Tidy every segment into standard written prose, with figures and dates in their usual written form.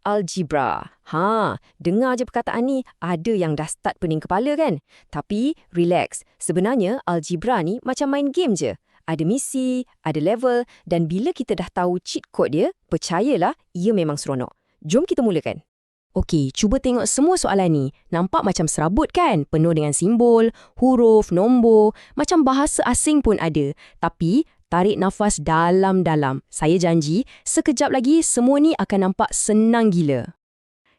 algebra. Dengar je perkataan ni, ada yang dah start pening kepala kan? Tapi, relax. Sebenarnya, algebra ni macam main game je. Ada misi, ada level, dan bila kita dah tahu cheat code dia, percayalah, ia memang seronok. Jom kita mulakan. Okey, cuba tengok semua soalan ni. Nampak macam serabut kan? Penuh dengan simbol, huruf, nombor, macam bahasa asing pun ada. Tapi, tarik nafas dalam-dalam. Saya janji, sekejap lagi semua ni akan nampak senang gila.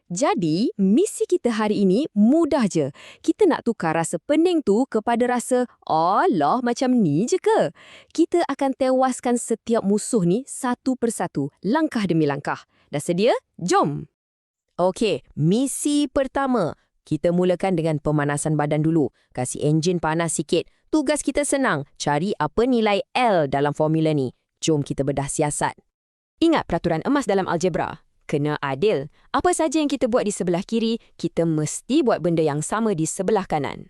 Jadi, misi kita hari ini mudah je. Kita nak tukar rasa pening tu kepada rasa, alah macam ni je ke? Kita akan tewaskan setiap musuh ni satu persatu, langkah demi langkah. Dah sedia? Jom! Okey, misi pertama. Kita mulakan dengan pemanasan badan dulu. Kasih enjin panas sikit. Tugas kita senang, cari apa nilai L dalam formula ni. Jom kita bedah siasat. Ingat peraturan emas dalam algebra. Kena adil. Apa saja yang kita buat di sebelah kiri, kita mesti buat benda yang sama di sebelah kanan.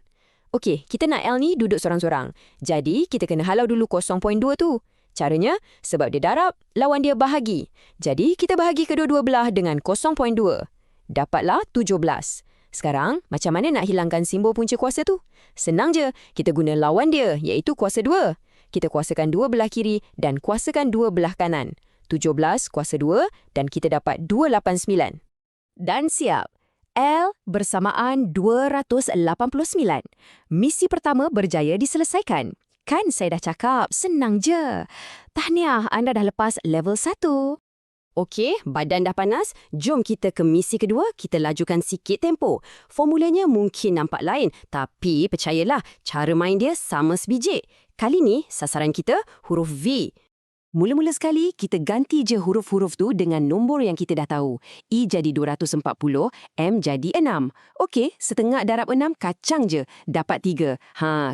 Okey, kita nak L ni duduk sorang-sorang. Jadi, kita kena halau dulu 0.2 tu. Caranya, sebab dia darab, lawan dia bahagi. Jadi, kita bahagi kedua-dua belah dengan 0.2. Dapatlah 17. Sekarang, macam mana nak hilangkan simbol punca kuasa tu? Senang je, kita guna lawan dia, iaitu kuasa 2. Kita kuasakan dua belah kiri dan kuasakan dua belah kanan. 17 kuasa 2 dan kita dapat 289. Dan siap. L bersamaan 289. Misi pertama berjaya diselesaikan. Kan saya dah cakap, senang je. Tahniah, anda dah lepas level 1. Okey, badan dah panas. Jom kita ke misi kedua, kita lajukan sikit tempo. Formulanya mungkin nampak lain, tapi percayalah, cara main dia sama sebiji. Kali ni, sasaran kita huruf V. Mula-mula sekali, kita ganti je huruf-huruf tu dengan nombor yang kita dah tahu. E jadi 240, M jadi 6. Okey, setengah darab 6 kacang je. Dapat 3.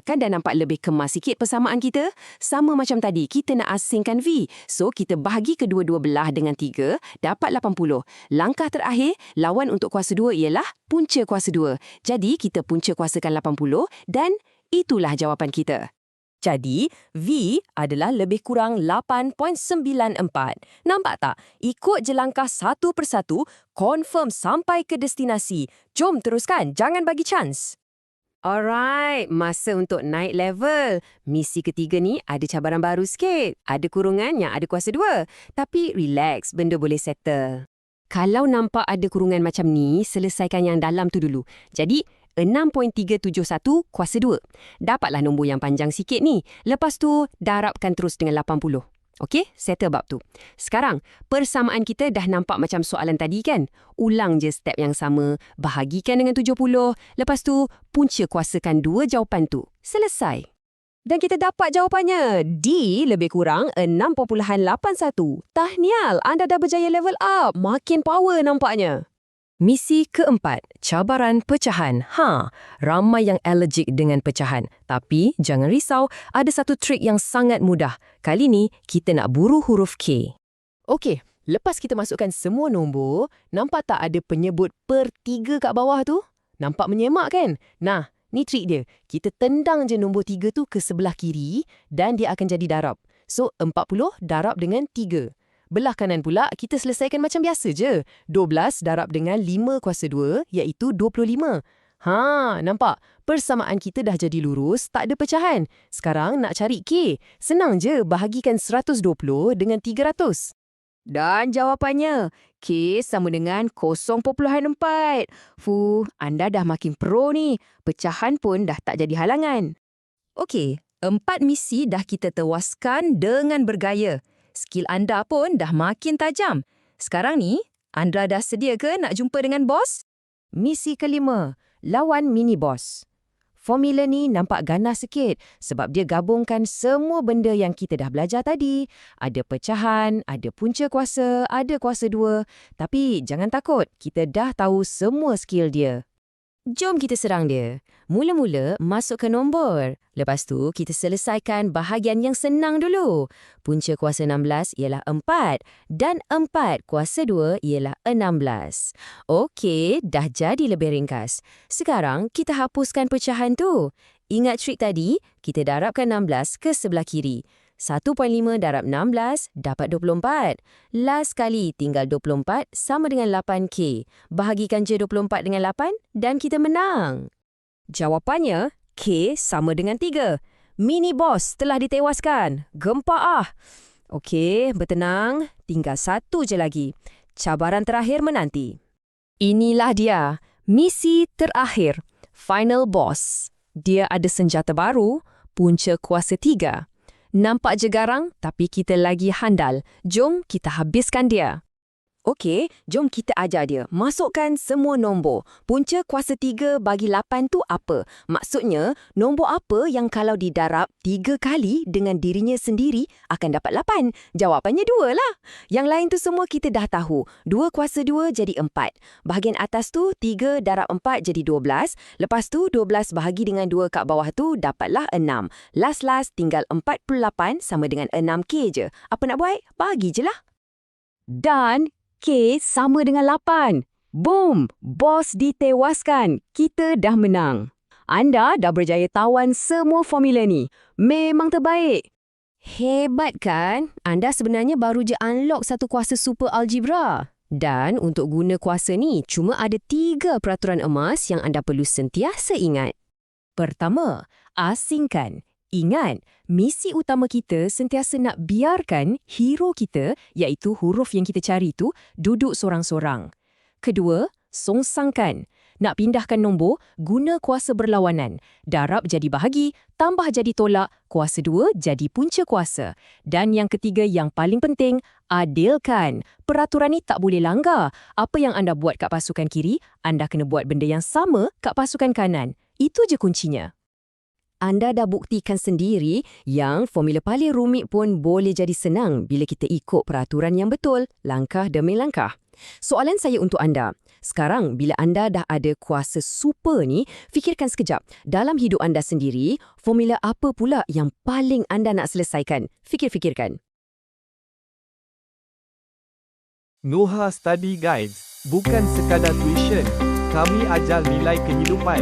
Kan dah nampak lebih kemas sikit persamaan kita? Sama macam tadi, kita nak asingkan V. So, kita bahagi kedua-dua belah dengan 3, dapat 80. Langkah terakhir, lawan untuk kuasa 2 ialah punca kuasa 2. Jadi, kita punca kuasakan 80 dan itulah jawapan kita. Jadi, V adalah lebih kurang 8.94. Nampak tak? Ikut je langkah satu persatu, confirm sampai ke destinasi. Jom teruskan, jangan bagi chance. Alright, masa untuk naik level. Misi ketiga ni ada cabaran baru sikit. Ada kurungan yang ada kuasa 2. Tapi relax, benda boleh settle. Kalau nampak ada kurungan macam ni, selesaikan yang dalam tu dulu. Jadi, 6.371 kuasa 2. Dapatlah nombor yang panjang sikit ni. Lepas tu, darabkan terus dengan 80. Okey, settle bab tu. Sekarang, persamaan kita dah nampak macam soalan tadi kan? Ulang je step yang sama. Bahagikan dengan 70. Lepas tu, punca kuasakan 2 jawapan tu. Selesai. Dan kita dapat jawapannya. D lebih kurang 6.81. Tahniah, anda dah berjaya level up. Makin power nampaknya. Misi keempat, cabaran pecahan. Ramai yang allergic dengan pecahan. Tapi jangan risau, ada satu trik yang sangat mudah. Kali ni, kita nak buru huruf K. Okey, lepas kita masukkan semua nombor, nampak tak ada penyebut per 3 kat bawah tu? Nampak menyemak kan? Nah, ni trik dia. Kita tendang je nombor 3 tu ke sebelah kiri dan dia akan jadi darab. So, 40 darab dengan 3. Belah kanan pula, kita selesaikan macam biasa je. 12 darab dengan 5 kuasa 2, iaitu 25. Nampak? Persamaan kita dah jadi lurus, tak ada pecahan. Sekarang nak cari K. Senang je, bahagikan 120 dengan 300. Dan jawapannya, K sama dengan 0.4. Anda dah makin pro ni. Pecahan pun dah tak jadi halangan. Okey, 4 misi dah kita tewaskan dengan bergaya. Skill anda pun dah makin tajam. Sekarang ni, anda dah sedia ke nak jumpa dengan bos? Misi kelima, lawan mini boss. Formula ni nampak ganas sikit sebab dia gabungkan semua benda yang kita dah belajar tadi. Ada pecahan, ada punca kuasa, ada kuasa 2. Tapi jangan takut, kita dah tahu semua skill dia. Jom kita serang dia. Mula-mula, masukkan nombor. Lepas tu, kita selesaikan bahagian yang senang dulu. Punca kuasa 16 ialah 4 dan 4 kuasa 2 ialah 16. Okey, dah jadi lebih ringkas. Sekarang, kita hapuskan pecahan tu. Ingat trik tadi? Kita darabkan 16 ke sebelah kiri. 1.5 darab 16 dapat 24. Last kali tinggal 24 sama dengan 8K. Bahagikan je 24 dengan 8 dan kita menang. Jawapannya, K sama dengan 3. Mini boss telah ditewaskan. Gempak ah. Okey, bertenang. Tinggal satu je lagi. Cabaran terakhir menanti. Inilah dia, misi terakhir. Final boss. Dia ada senjata baru, punca kuasa 3. Nampak je garang, tapi kita lagi handal. Jom kita habiskan dia. Okey, jom kita ajar dia. Masukkan semua nombor. Punca kuasa 3 bagi 8 tu apa? Maksudnya, nombor apa yang kalau didarab 3 kali dengan dirinya sendiri akan dapat 8? Jawapannya 2 lah. Yang lain tu semua kita dah tahu. 2 kuasa 2 jadi 4. Bahagian atas tu 3 darab 4 jadi 12. Lepas tu 12 bahagi dengan 2 kat bawah tu dapatlah 6. Last tinggal 48 sama dengan 6K je. Apa nak buat? Bagi je lah. Dan K sama dengan 8. Boom! Bos ditewaskan. Kita dah menang. Anda dah berjaya tawan semua formula ni. Memang terbaik. Hebat kan? Anda sebenarnya baru je unlock satu kuasa super algebra. Dan untuk guna kuasa ni, cuma ada 3 peraturan emas yang anda perlu sentiasa ingat. Pertama, asingkan. Ingat, misi utama kita sentiasa nak biarkan hero kita, iaitu huruf yang kita cari tu, duduk sorang-sorang. Kedua, songsangkan. Nak pindahkan nombor, guna kuasa berlawanan. Darab jadi bahagi, tambah jadi tolak, kuasa 2 jadi punca kuasa. Dan yang ketiga yang paling penting, adilkan. Peraturan ni tak boleh langgar. Apa yang anda buat kat pasukan kiri, anda kena buat benda yang sama kat pasukan kanan. Itu je kuncinya. Anda dah buktikan sendiri yang formula paling rumit pun boleh jadi senang bila kita ikut peraturan yang betul, langkah demi langkah. Soalan saya untuk anda, sekarang bila anda dah ada kuasa super ni, fikirkan sekejap, dalam hidup anda sendiri, formula apa pula yang paling anda nak selesaikan? Fikir-fikirkan. Nuha Study Guides bukan sekadar tuition, kami ajar nilai kehidupan.